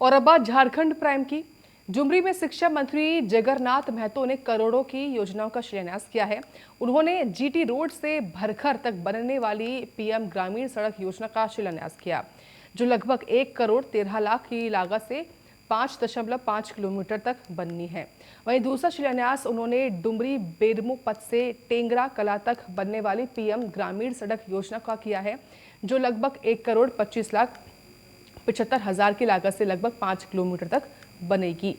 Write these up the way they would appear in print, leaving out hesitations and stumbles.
और अब बात झारखंड प्राइम की। डुमरी में शिक्षा मंत्री जगरनाथ महतो ने करोड़ों की योजनाओं का शिलान्यास किया है। उन्होंने जीटी रोड से भरखर तक बनने वाली पीएम ग्रामीण सड़क योजना का शिलान्यास किया, जो लगभग 1 करोड़ 13 लाख की लागत से 5.5 किलोमीटर तक बननी है। वहीं दूसरा शिलान्यास उन्होंने डुमरी बेरमो पथ से टेंगरा कला तक बनने वाली पीएम ग्रामीण सड़क योजना का किया है, जो लगभग 1 करोड़ 25 लाख 75 हजार की लागत से लगभग 5 किलोमीटर तक बनेगी।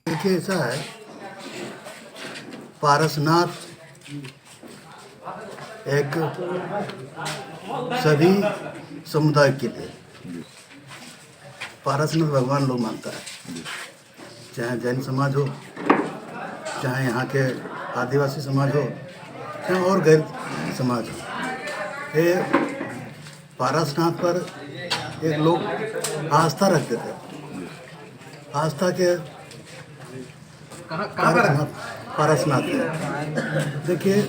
देखिए, ऐसा है, पारसनाथ एक सभी समुदाय के लिए पारसनाथ भगवान लोग मानता है, चाहे जैन समाज हो, चाहे यहाँ के आदिवासी समाज हो, चाहे और गैर समाज हो। ये पारसनाथ पर एक लोग आस्था रखते थे। आस्था के पारसनाथ है। देखिए,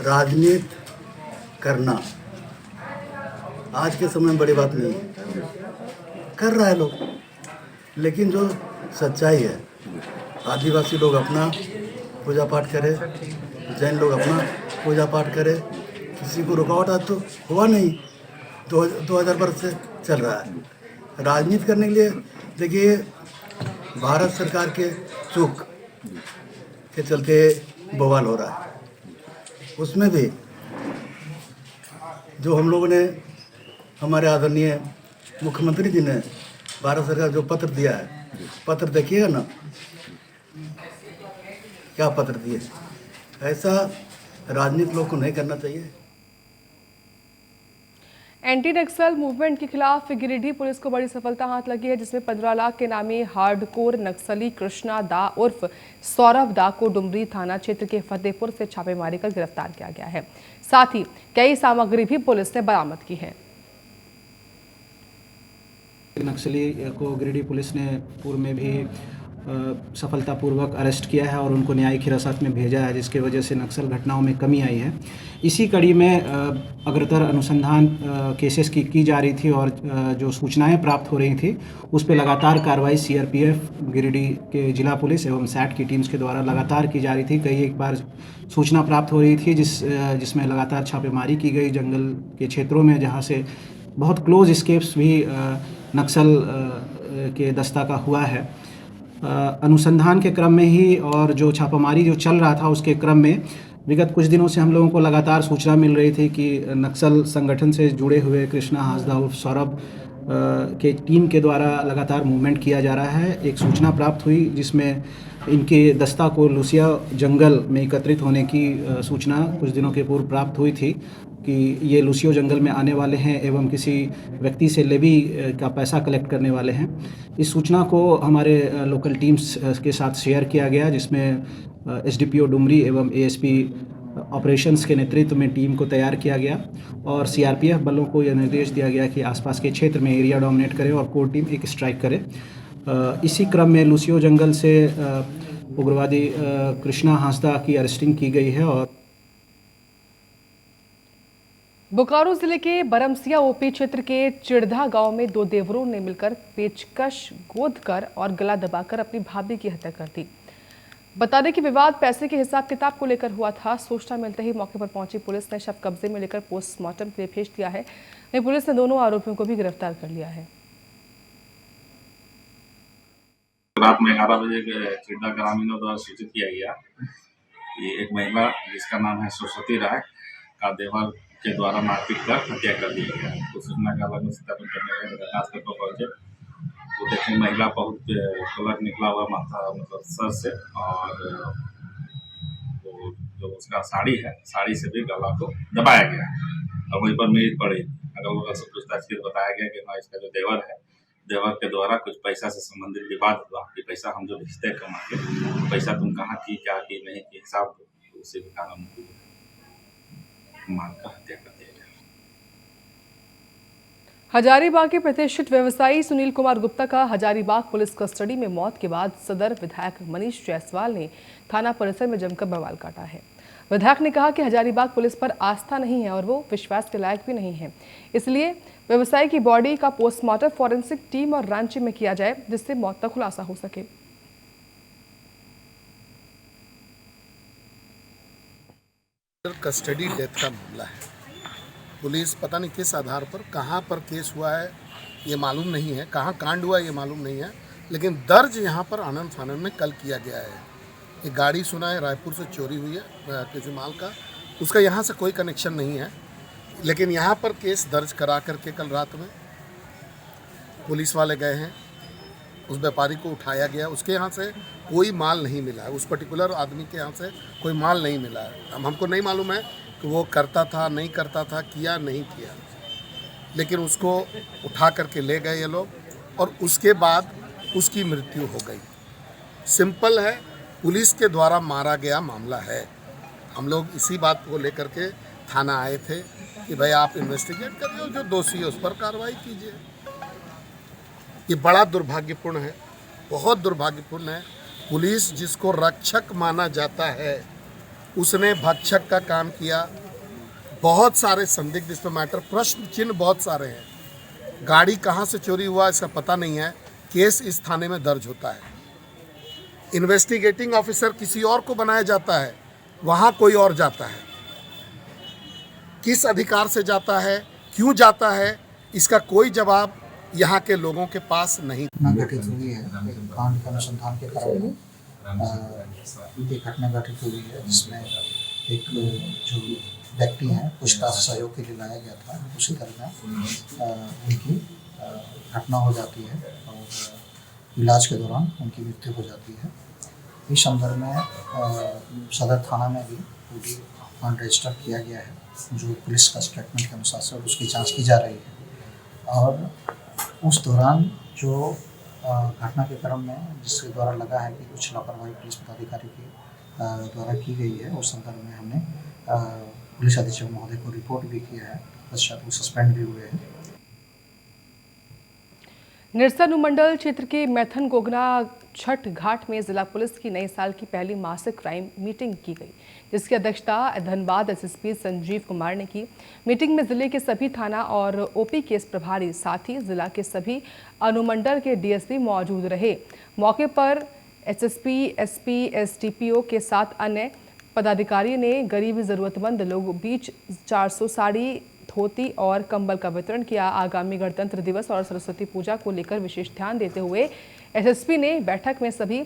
राजनीति करना आज के समय में बड़ी बात नहीं है, कर रहा है लोग, लेकिन जो सच्चाई है, आदिवासी लोग अपना पूजा पाठ करे, जैन लोग अपना पूजा पाठ करे, किसी को रुकावट आज तो हुआ नहीं। 2000 वर्ष से चल रहा है। राजनीति करने के लिए देखिए, भारत सरकार के चूक के चलते बवाल हो रहा है। उसमें भी जो हम लोगों ने, हमारे आदरणीय मुख्यमंत्री जी ने भारत सरकार जो पत्र दिया है, पत्र देखिएगा ना, क्या पत्र दिए। ऐसा राजनीति लोग को नहीं करना चाहिए। एंटी नक्सल मूवमेंट के खिलाफ गिरिडीह पुलिस को बड़ी सफलता हाथ लगी है, जिसमें 15 लाख के नामी हार्डकोर नक्सली कृष्णा दा उर्फ सौरभ दा को डुमरी थाना क्षेत्र के फतेहपुर से छापेमारी कर गिरफ्तार किया गया है। साथ ही कई सामग्री भी पुलिस ने बरामद की है। नक्सली को गिरिडीह पुलिस ने पूर्व में भी सफलतापूर्वक अरेस्ट किया है और उनको न्यायिक हिरासत में भेजा है, जिसकी वजह से नक्सल घटनाओं में कमी आई है। इसी कड़ी में अग्रतर अनुसंधान केसेस की जा रही थी और जो सूचनाएं प्राप्त हो रही थी, उस पर लगातार कार्रवाई सीआरपीएफ गिरिडीह के जिला पुलिस एवं सैट की टीम्स के द्वारा लगातार की जा रही थी। कई एक बार सूचना प्राप्त हो रही थी जिसमें लगातार छापेमारी की गई जंगल के क्षेत्रों में, जहाँ से बहुत क्लोज स्केप्स भी नक्सल के दस्ता का हुआ है। अनुसंधान के क्रम में ही और जो छापामारी जो चल रहा था, उसके क्रम में विगत कुछ दिनों से हम लोगों को लगातार सूचना मिल रही थी कि नक्सल संगठन से जुड़े हुए कृष्णा हांसदा उर्फ सौरभ के टीम के द्वारा लगातार मूवमेंट किया जा रहा है। एक सूचना प्राप्त हुई जिसमें इनके दस्ता को लुसिया जंगल में एकत्रित होने की सूचना कुछ दिनों के पूर्व प्राप्त हुई थी कि ये लुसियो जंगल में आने वाले हैं एवं किसी व्यक्ति से लेवी का पैसा कलेक्ट करने वाले हैं। इस सूचना को हमारे लोकल टीम्स के साथ शेयर किया गया, जिसमें एसडीपीओ डुमरी एवं एएसपी ऑपरेशंस के नेतृत्व में टीम को तैयार किया गया और सीआरपीएफ बलों को यह निर्देश दिया गया कि आसपास के क्षेत्र में एरिया डोमिनेट करें और कोर टीम एक स्ट्राइक करे। इसी क्रम में लुसियो जंगल से उग्रवादी कृष्णा हांसदा की अरेस्टिंग की गई है। और बोकारो जिले के बरमसिया ओपी क्षेत्र के चिड़धा गांव में 2 देवरों ने मिलकर पेचकश गोदकर और गला दबाकर अपनी भाभी की हत्या कर दी। बता दें कि विवाद पैसे के हिसाब किताब को लेकर हुआ था। सूचना मिलते ही मौके पर पहुंची पुलिस ने शव कब्जे में लेकर पोस्टमार्टम के लिए भेज दिया है। वहीं पुलिस ने दोनों आरोपियों को भी गिरफ्तार कर लिया है। रात में 11 बजे चिड़धा ग्रामीणों द्वारा सूचित किया गया कि एक महिला जिसका नाम है सरस्वती राय का देवर के द्वारा मारपीट कर हत्या कर दी गया। तो सूचना का अलग सत्यापन करने के लिए घटनास्थल पर पहुंचे तो देखें महिला बहुत ब्लड निकला हुआ माथा मतलब सर से, और तो जो उसका साड़ी है, साड़ी से भी गला को दबाया गया और वहीं पर मृत पड़ी। अगर लोगों से पूछताछ की बताया गया कि हाँ, इसका जो देवर है, देवर के द्वारा कुछ पैसा से संबंधित विवाद हुआ कि पैसा हम जो भेजते कमा के, पैसा तुम कहाँ की, क्या की, नहीं की, हिसाब दो। तो उसी के कारण मारकर हत्या कर दिया गया। हजारीबाग के प्रतिष्ठित व्यवसायी सुनील कुमार गुप्ता का हजारीबाग पुलिस कस्टडी में मौत के बाद सदर विधायक मनीष जायसवाल ने थाना परिसर में जमकर बवाल काटा है। विधायक ने कहा कि हजारीबाग पुलिस पर आस्था नहीं है और वो विश्वास के लायक भी नहीं है, इसलिए व्यवसायी की बॉडी का पोस्टमार्टम फॉरेंसिक टीम और रांची में किया जाए, जिससे मौत का खुलासा हो सके। कस्टडी डेथ का मामला है। पुलिस पता नहीं किस आधार पर कहां पर केस हुआ है ये मालूम नहीं है, कहां कांड हुआ ये मालूम नहीं है, लेकिन दर्ज यहां पर आनंद फानंद में कल किया गया है। एक गाड़ी सुना है रायपुर से चोरी हुई है किसी माल का, उसका यहां से कोई कनेक्शन नहीं है, लेकिन यहां पर केस दर्ज करा करके कल रात में पुलिस वाले गए हैं, उस व्यापारी को उठाया गया, उसके यहाँ से कोई माल नहीं मिला है, उस पर्टिकुलर आदमी के यहाँ से कोई माल नहीं मिला है। अब हमको नहीं मालूम है कि वो करता था नहीं करता था, किया नहीं किया, लेकिन उसको उठा करके ले गए ये लोग और उसके बाद उसकी मृत्यु हो गई। सिंपल है, पुलिस के द्वारा मारा गया मामला है। हम लोग इसी बात को लेकर के थाना आए थे कि भाई आप इन्वेस्टिगेट करिए, जो दोषी है उस पर कार्रवाई कीजिए। ये बड़ा दुर्भाग्यपूर्ण है, बहुत दुर्भाग्यपूर्ण है। पुलिस जिसको रक्षक माना जाता है उसने भक्षक का काम किया। बहुत सारे संदिग्ध इस पर मैटर, प्रश्न चिन्ह बहुत सारे हैं। गाड़ी कहाँ से चोरी हुआ इसका पता नहीं है, केस इस थाने में दर्ज होता है। इन्वेस्टिगेटिंग ऑफिसर किसी और को बनाया जाता है, वहाँ कोई और जाता है। किस अधिकार से जाता है, क्यों जाता है, इसका कोई जवाब यहाँ के लोगों के पास नहीं। घटना घटित हुई है, कांड के अनुसंधान के क्रम में एक घटना घटित हुई है जिसमें एक जो व्यक्ति हैं पूछताछ सहयोग के लिए लाया गया था, उसी दरमियान उनकी घटना हो जाती है और इलाज के दौरान उनकी मृत्यु हो जाती है। इस संदर्भ में सदर थाना में भी पूरी कांड रजिस्टर किया गया है, जो पुलिस का स्टेटमेंट के अनुसार से उसकी जांच की जा रही है। और उस दौरान जो घटना के क्रम में जिसके द्वारा लगा है कि कुछ लापरवाही पुलिस पदाधिकारी के द्वारा की गई है, उस संदर्भ में हमने पुलिस अधीक्षक महोदय को रिपोर्ट भी किया है, पश्चात वो सस्पेंड भी हुए हैं। निरसा अनुमंडल क्षेत्र के मैथन गोगना छठ घाट में जिला पुलिस की नए साल की पहली मासिक क्राइम मीटिंग की गई, जिसकी अध्यक्षता धनबाद एसएसपी संजीव कुमार ने की। मीटिंग में जिले के सभी थाना और ओपी केस प्रभारी, साथ ही जिला के सभी अनुमंडल के डीएसपी मौजूद रहे। मौके पर एसएसपी, एसपी, एसडीपीओ के साथ अन्य पदाधिकारी ने गरीब जरूरतमंद लोगों बीच 400 साड़ी, धोती और कंबल का वितरण किया। आगामी गणतंत्र दिवस और सरस्वती पूजा को लेकर विशेष ध्यान देते हुए एसएसपी ने बैठक में सभी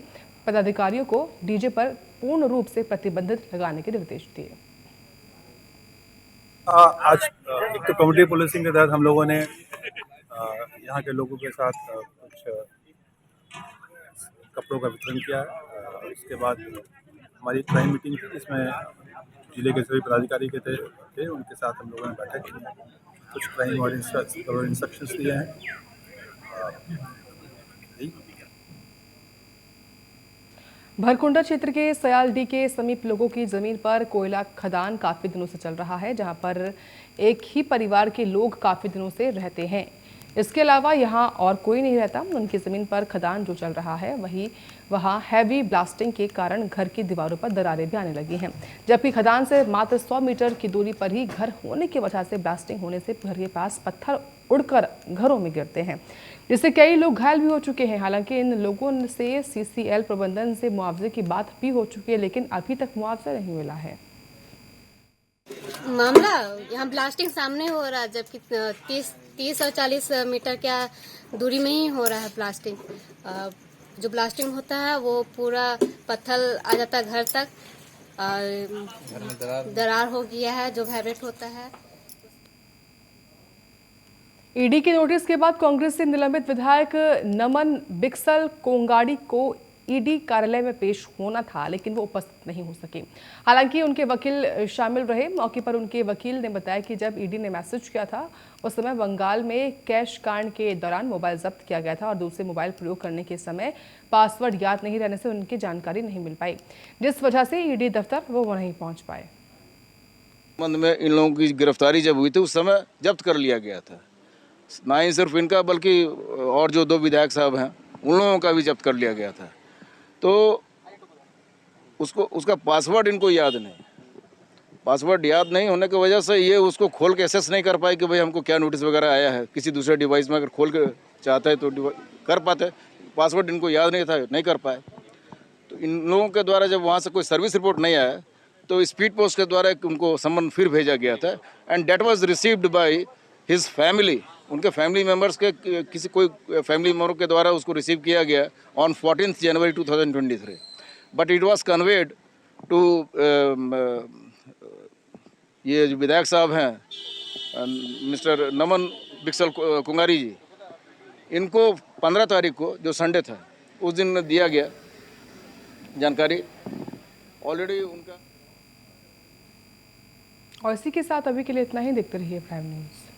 पदाधिकारियों को डीजे पर पूर्ण रूप से प्रतिबंधित लगाने के निर्देश दिए। आज एक तो कम्युनिटी पुलिसिंग के तहत हम लोगों ने यहाँ के लोगों के साथ कुछ कपड़ों का वितरण किया है। उसके बाद हमारी क्राइम मीटिंग थी, जिसमें जिले के सभी पदाधिकारी के थे, उनके साथ हम लोगों ने बैठक की, कुछ क्राइम और इंस्ट्रक्शंस दिए हैं। भरकुंडा क्षेत्र के सयालडी के समीप लोगों की जमीन पर कोयला खदान काफी दिनों से चल रहा है, जहां पर एक ही परिवार के लोग काफी दिनों से रहते हैं। इसके अलावा यहां और कोई नहीं रहता। उनकी जमीन पर खदान जो चल रहा है वहां हैवी ब्लास्टिंग के कारण घर की दीवारों पर दरारें भी आने लगी हैं, जबकि खदान से मात्र 100 मीटर की दूरी पर ही घर होने की वजह से ब्लास्टिंग होने से घर के पास पत्थर उड़कर घरों में गिरते हैं, जिससे कई लोग घायल भी हो चुके हैं। हालांकि इन लोगों से सीसीएल प्रबंधन से मुआवजे की बात भी हो चुकी है, लेकिन अभी तक मुआवजा नहीं मिला है। मामला यहाँ ब्लास्टिंग सामने हो रहा है, जबकि 30 और 40 मीटर क्या दूरी में ही हो रहा है ब्लास्टिंग। जो ब्लास्टिंग होता है वो पूरा पत्थर आ जाता है घर तक, और दरार हो गया है जो वाइब्रेट होता है। ईडी के नोटिस के बाद कांग्रेस से निलंबित विधायक नमन बिक्सल कोंगाड़ी को ईडी कार्यालय में पेश होना था, लेकिन वो उपस्थित नहीं हो सके। हालांकि उनके वकील शामिल रहे। मौके पर उनके वकील ने बताया कि जब ईडी ने मैसेज किया था उस समय बंगाल में कैश कांड के दौरान मोबाइल जब्त किया गया था और दूसरे मोबाइल प्रयोग करने के समय पासवर्ड याद नहीं रहने से उनकी जानकारी नहीं मिल पाई, जिस वजह से ईडी दफ्तर वो नहीं पहुंच पाए। संबंध में इन लोगों की गिरफ्तारी जब हुई थी उस समय जब्त कर लिया गया था, ना ही सिर्फ इनका बल्कि और जो 2 विधायक साहब हैं उन लोगों का भी जब्त कर लिया गया था। तो उसका पासवर्ड इनको याद नहीं, पासवर्ड याद नहीं होने की वजह से ये उसको खोल के एसेस नहीं कर पाए कि भाई हमको क्या नोटिस वगैरह आया है। किसी दूसरे डिवाइस में अगर खोल के चाहते हैं तो कर पाते, पासवर्ड इनको याद नहीं था, नहीं कर पाए। तो इन लोगों के द्वारा जब वहाँ से कोई सर्विस रिपोर्ट नहीं आया तो स्पीड पोस्ट के द्वारा उनको सम्मन फिर भेजा गया था and that was received by his family. उनके फैमिली मेम्बर्स के किसी कोई फैमिली मेम्बर के द्वारा उसको रिसीव किया गया on 14 January 2023, but it was conveyed to ये जो विधायक साहब हैं मिस्टर नमन बिक्सल कुंगारी जी, इनको 15 तारीख को जो संडे था उस दिन दिया गया जानकारी ऑलरेडी उनका। और इसी के साथ अभी के लिए इतना ही। देखते रहिए प्राइम न्यूज़।